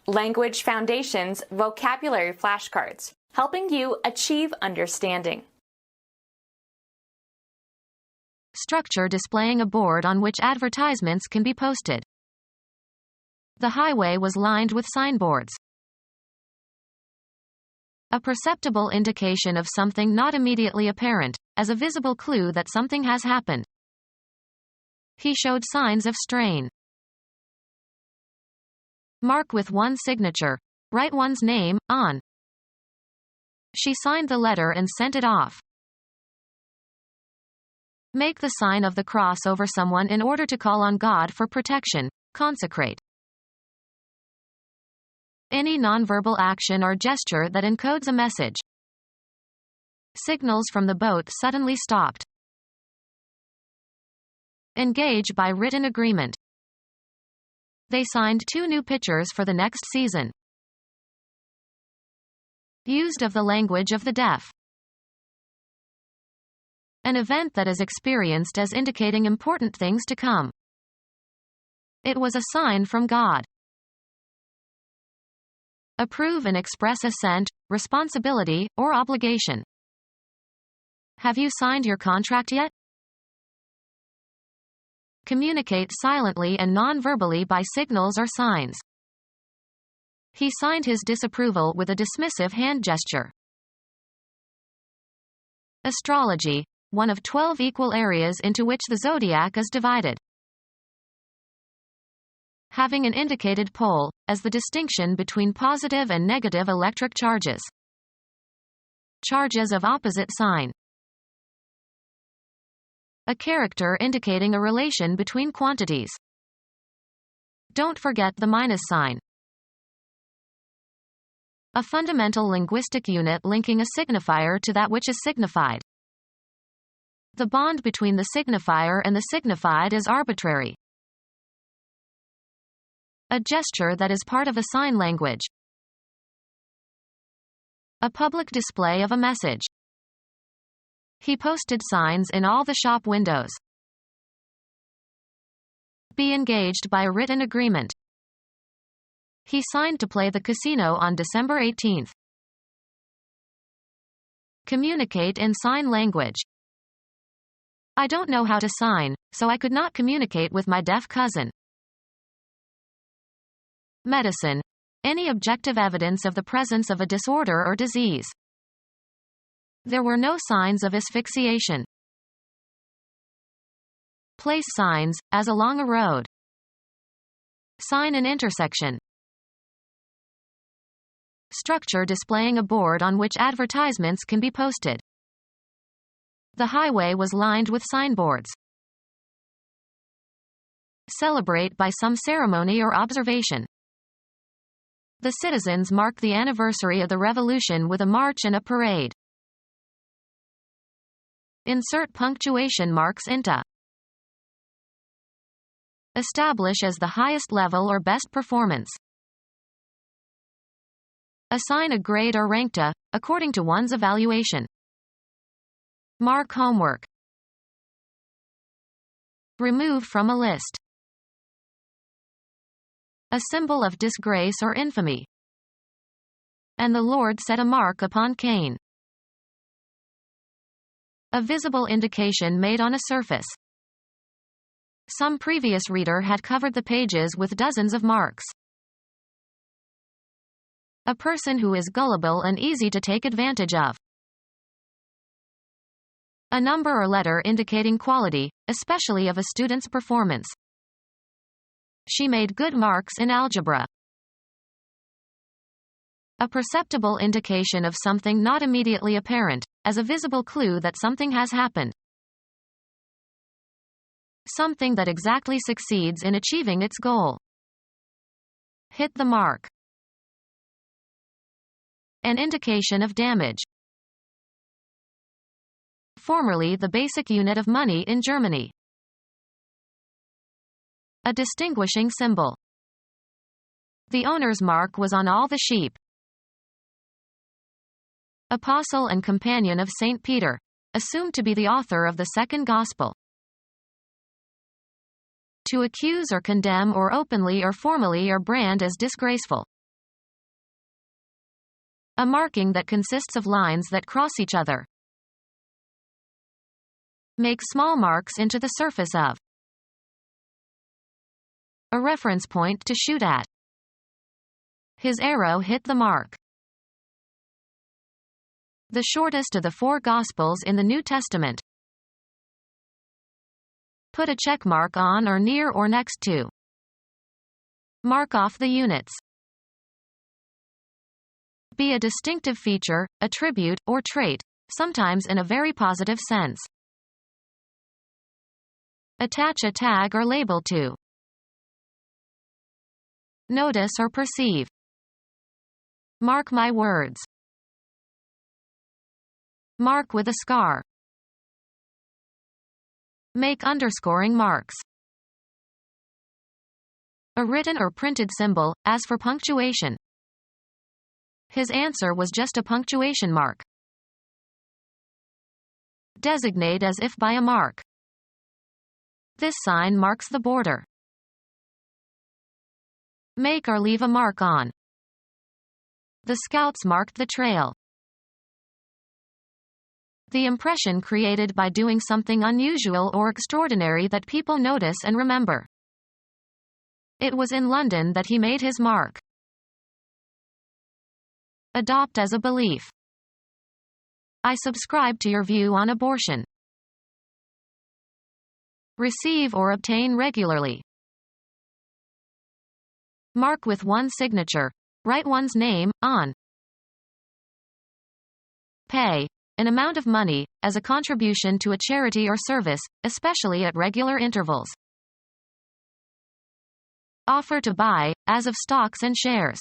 Language Foundations Vocabulary Flashcards, helping you achieve understanding. Structure displaying a board on which advertisements can be posted. The highway was lined with signboards. A perceptible indication of something not immediately apparent, as a visible clue that something has happened. He showed signs of strain. Mark with one signature. Write one's name on. She signed the letter and sent it off. Make the sign of the cross over someone in order to call on God for protection. Consecrate. Any nonverbal action or gesture that encodes a message. Signals from the boat suddenly stopped. Engage by written agreement. They signed 2 new pitchers for the next season. Used of the language of the deaf. An event that is experienced as indicating important things to come. It was a sign from God. Approve and express assent, responsibility, or obligation. Have you signed your contract yet? Communicate silently and non-verbally by signals or signs. He signed his disapproval with a dismissive hand gesture. Astrology, one of 12 equal areas into which the zodiac is divided. Having an indicated pole, as the distinction between positive and negative electric charges. Charges of opposite sign. A character indicating a relation between quantities. Don't forget the minus sign. A fundamental linguistic unit linking a signifier to that which is signified. The bond between the signifier and the signified is arbitrary. A gesture that is part of a sign language. A public display of a message. He posted signs in all the shop windows. Be engaged by a written agreement. He signed to play the casino on December 18th. Communicate in sign language. I don't know how to sign, so I could not communicate with my deaf cousin. Medicine. Any objective evidence of the presence of a disorder or disease. There were no signs of asphyxiation. Place signs, as along a road. Sign an intersection. Structure displaying a board on which advertisements can be posted. The highway was lined with signboards. Celebrate by some ceremony or observation. The citizens mark the anniversary of the revolution with a march and a parade. Insert punctuation marks into. Establish as the highest level or best performance. Assign a grade or rank to, according to one's evaluation. Mark homework. Remove from a list. A symbol of disgrace or infamy. And the Lord set a mark upon Cain. A visible indication made on a surface. Some previous reader had covered the pages with dozens of marks. A person who is gullible and easy to take advantage of. A number or letter indicating quality, especially of a student's performance. She made good marks in algebra. A perceptible indication of something not immediately apparent, as a visible clue that something has happened. Something that exactly succeeds in achieving its goal. Hit the mark. An indication of damage. Formerly the basic unit of money in Germany. A distinguishing symbol. The owner's mark was on all the sheep. Apostle and companion of St. Peter, assumed to be the author of the second gospel. To accuse or condemn or openly or formally or brand as disgraceful. A marking that consists of lines that cross each other. Make small marks into the surface of. A reference point to shoot at. His arrow hit the mark. The shortest of the 4 Gospels in the New Testament. Put a check mark on or near or next to. Mark off the units. Be a distinctive feature, attribute, or trait, sometimes in a very positive sense. Attach a tag or label to. Notice or perceive. Mark my words. Mark with a scar. Make underscoring marks. A written or printed symbol, as for punctuation. His answer was just a punctuation mark. Designate as if by a mark. This sign marks the border. Make or leave a mark on. The scouts marked the trail. The impression created by doing something unusual or extraordinary that people notice and remember. It was in London that he made his mark. Adopt as a belief. I subscribe to your view on abortion. Receive or obtain regularly. Mark with one signature. Write one's name on. Pay an amount of money as a contribution to a charity or service, especially at regular intervals. Offer to buy, as of stocks and shares.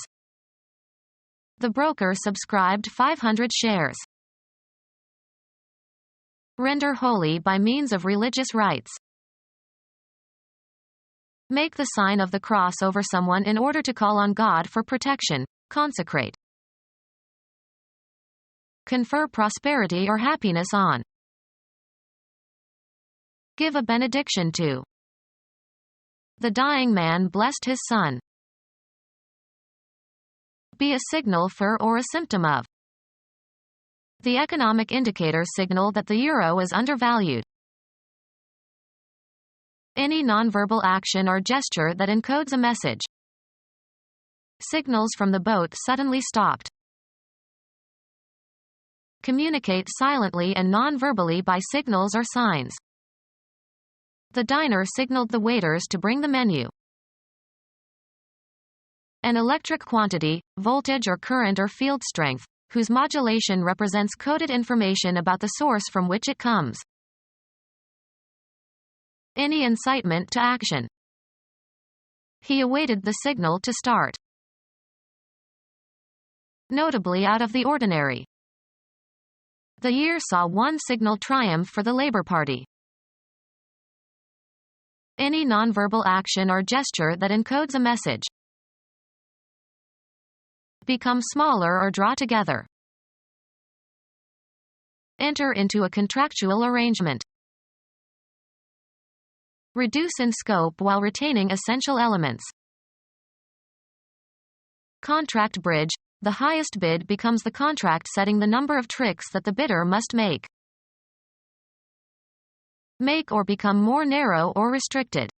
The broker subscribed 500 shares. Render holy by means of religious rites. Make the sign of the cross over someone in order to call on God for protection. Consecrate. Confer prosperity or happiness on. Give a benediction to. The dying man blessed his son. Be a signal for or a symptom of. The economic indicators signal that the euro is undervalued. Any nonverbal action or gesture that encodes a message. Signals from the boat suddenly stopped. Communicate silently and non-verbally by signals or signs. The diner signaled the waiters to bring the menu. An electric quantity, voltage or current or field strength, whose modulation represents coded information about the source from which it comes. Any incitement to action. He awaited the signal to start. Notably out of the ordinary. The year saw one signal triumph for the Labour Party. Any nonverbal action or gesture that encodes a message. Become smaller or draw together. Enter into a contractual arrangement. Reduce in scope while retaining essential elements. Contract bridge. The highest bid becomes the contract setting the number of tricks that the bidder must make. Make or become more narrow or restricted.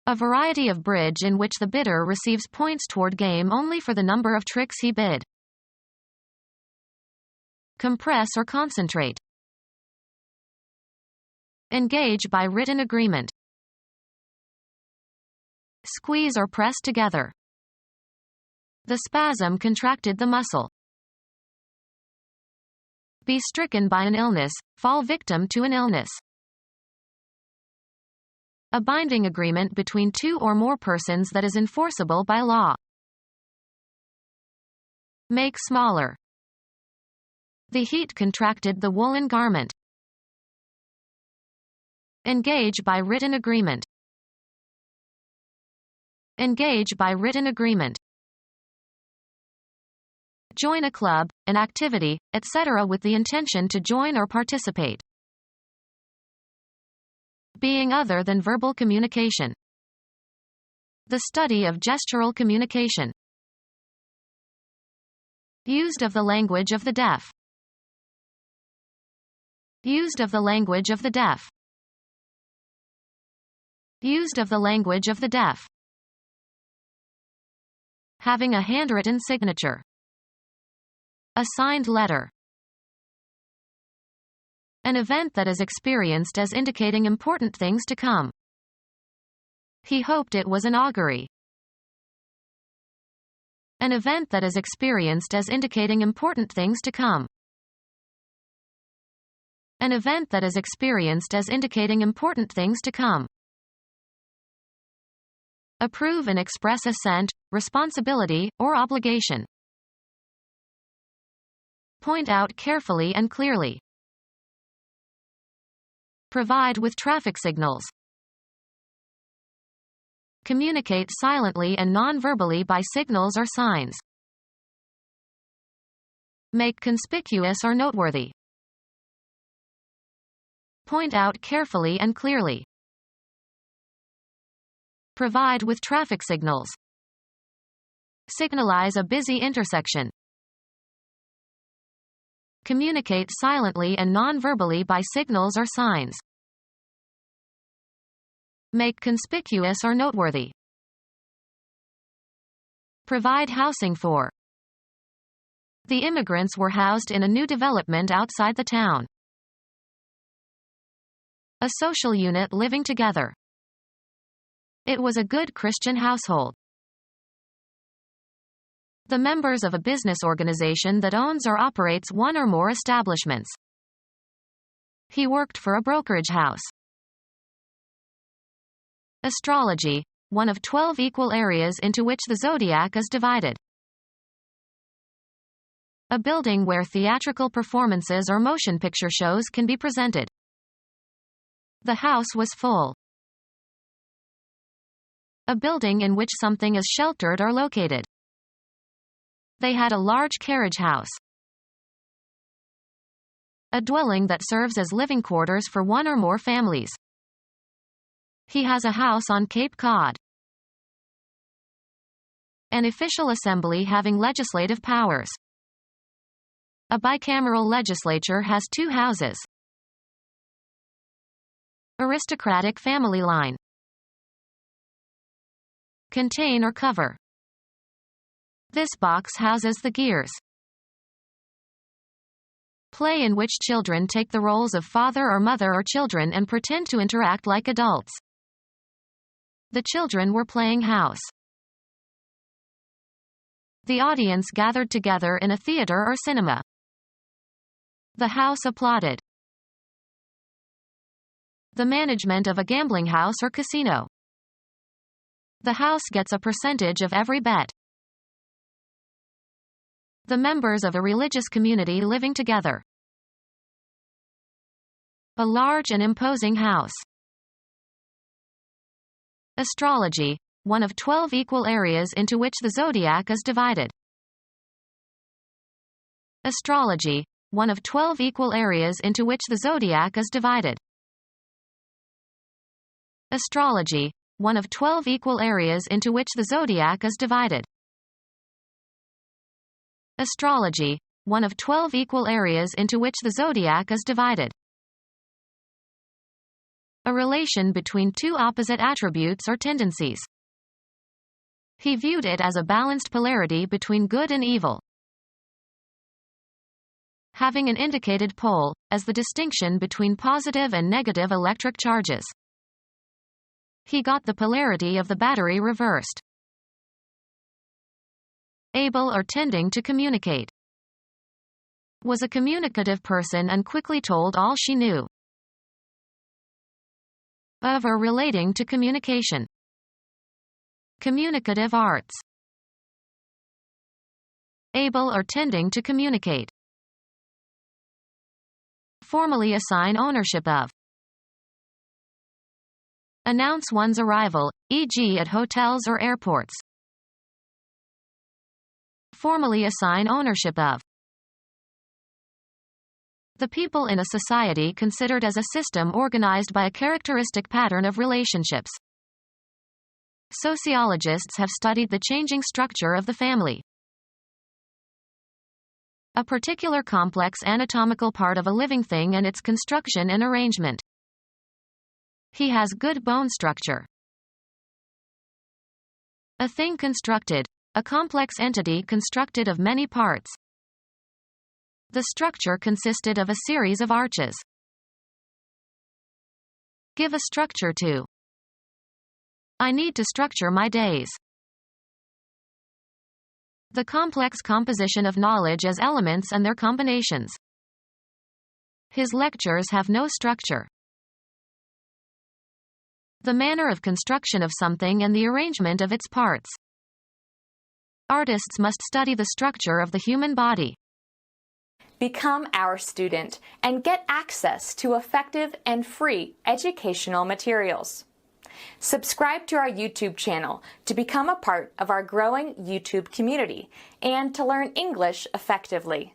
A variety of bridge in which the bidder receives points toward game only for the number of tricks he bid. Compress or concentrate. Engage by written agreement. Squeeze or press together. The spasm contracted the muscle. Be stricken by an illness, fall victim to an illness. A binding agreement between 2 or more persons that is enforceable by law. Make smaller. The heat contracted the woolen garment. Engage by written agreement. Engage by written agreement. Join a club, an activity, etc. with the intention to join or participate. Being other than verbal communication. The study of gestural communication. Used of the language of the deaf. Used of the language of the deaf. Used of the language of the deaf. Having a handwritten signature. A signed letter. An event that is experienced as indicating important things to come. He hoped it was an augury. An event that is experienced as indicating important things to come. An event that is experienced as indicating important things to come. Approve and express assent, responsibility, or obligation. Point out carefully and clearly. Provide with traffic signals. Communicate silently and non-verbally by signals or signs. Make conspicuous or noteworthy. Point out carefully and clearly. Provide with traffic signals. Signalize a busy intersection. Communicate silently and non-verbally by signals or signs. Make conspicuous or noteworthy. Provide housing for. The immigrants were housed in a new development outside the town. A social unit living together. It was a good Christian household. The members of a business organization that owns or operates one or more establishments. He worked for a brokerage house. Astrology, one of 12 equal areas into which the zodiac is divided. A building where theatrical performances or motion picture shows can be presented. The house was full. A building in which something is sheltered or located. They had a large carriage house. A dwelling that serves as living quarters for one or more families. He has a house on Cape Cod. An official assembly having legislative powers. A bicameral legislature has 2 houses. Aristocratic family line. Contain or cover. This box houses the gears. Play in which children take the roles of father or mother or children and pretend to interact like adults. The children were playing house. The audience gathered together in a theater or cinema. The house applauded. The management of a gambling house or casino. The house gets a percentage of every bet. The members of a religious community living together. A large and imposing house. Astrology, one of 12 equal areas into which the zodiac is divided. Astrology, one of 12 equal areas into which the zodiac is divided. Astrology, one of 12 equal areas into which the zodiac is divided. Astrology, one of 12 equal areas into which the zodiac is divided. A relation between 2 opposite attributes or tendencies. He viewed it as a balanced polarity between good and evil. Having an indicated pole, as the distinction between positive and negative electric charges. He got the polarity of the battery reversed. Able or tending to communicate. Was a communicative person and quickly told all she knew. Of or relating to communication. Communicative arts. Able or tending to communicate. Formally assign ownership of. Announce one's arrival, e.g. at hotels or airports. Formally assign ownership of. The people in a society considered as a system organized by a characteristic pattern of relationships. Sociologists have studied the changing structure of the family. A particular complex anatomical part of a living thing and its construction and arrangement. He has good bone structure. A thing constructed. A complex entity constructed of many parts. The structure consisted of a series of arches. Give a structure to. I need to structure my days. The complex composition of knowledge as elements and their combinations. His lectures have no structure. The manner of construction of something and the arrangement of its parts. Artists must study the structure of the human body. Become our student and get access to effective and free educational materials. Subscribe to our YouTube channel to become a part of our growing YouTube community and to learn English effectively.